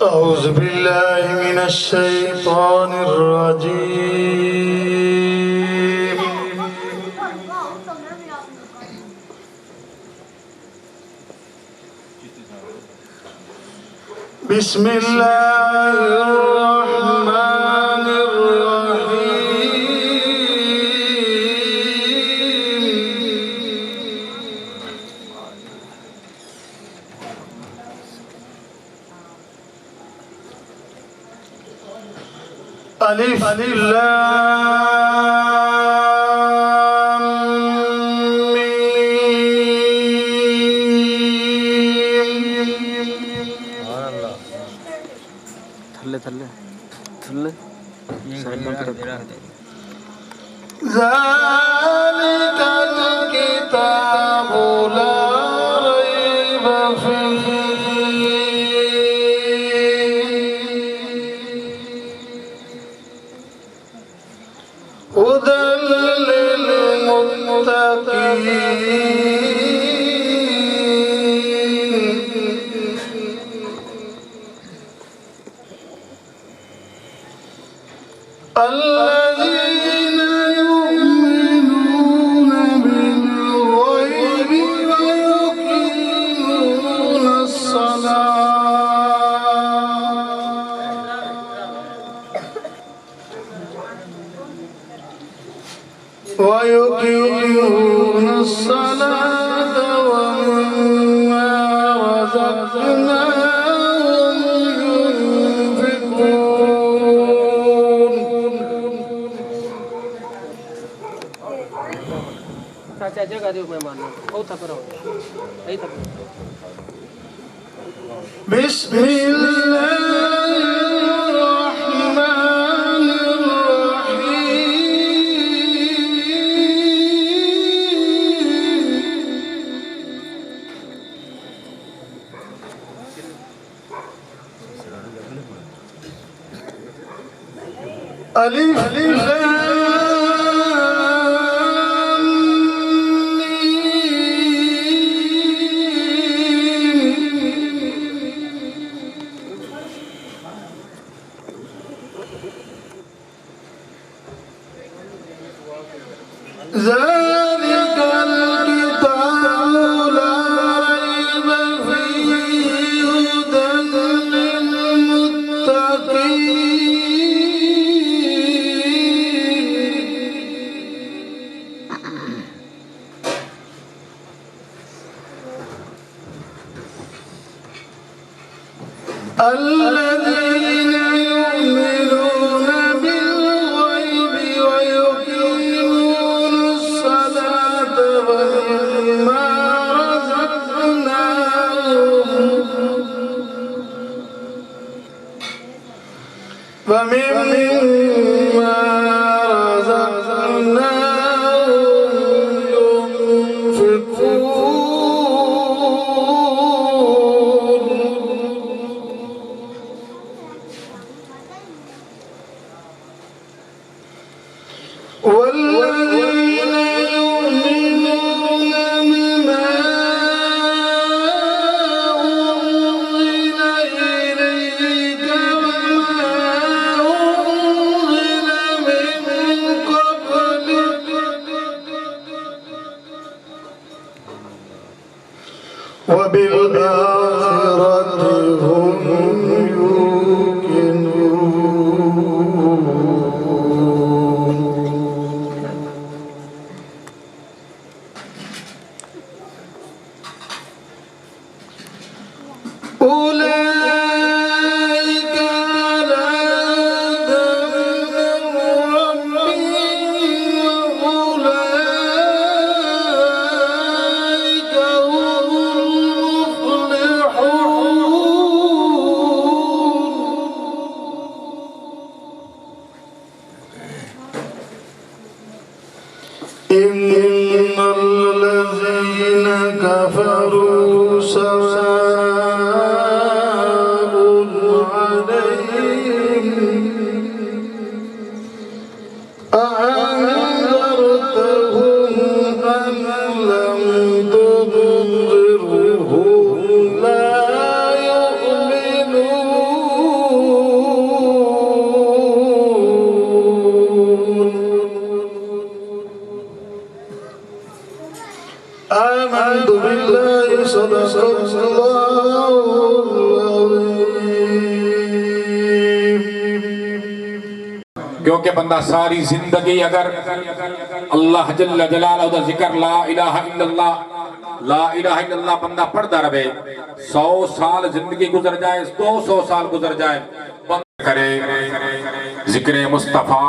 أعوذ بالله من الشيطان الرجيم. بسم الله الرحمن الرحيم. ألف لام थल्ले थल्ले थल्ले ذلك الكتاب لا ريب فيه هدى للمتقين الذين يؤمنون بالغيب ويقيمون الصلاة ومما رزقناهم ينفقون. चाचा जगह दो मेहमान को था पर नहीं था بسم الله الرحمن الرحيم. ألف ذلك الكتاب لا ريب فيه هدى للمتقين الذين يؤمنون بالغيب ويقيمون الصلاة ومما رزقناهم ينفقون. والذين يؤمنون بما أنزل إليك وما أنزل من قبلك وبالآخرة هم يوقنون. أولئك على هدى من ربهم وأولئك هم المفلحون. آمنت بالله صدق الله العظيم क्योंकि बंदा सारी जिंदगी अगर अल्लाह जल्ल जलालहू दा जिक्र ला इलाहा इल्लल्लाह बंदा पढ़ता रहे 100 साल जिंदगी गुजर जाए 200 साल गुजर जाए बंदा करे जिक्र मुस्तफा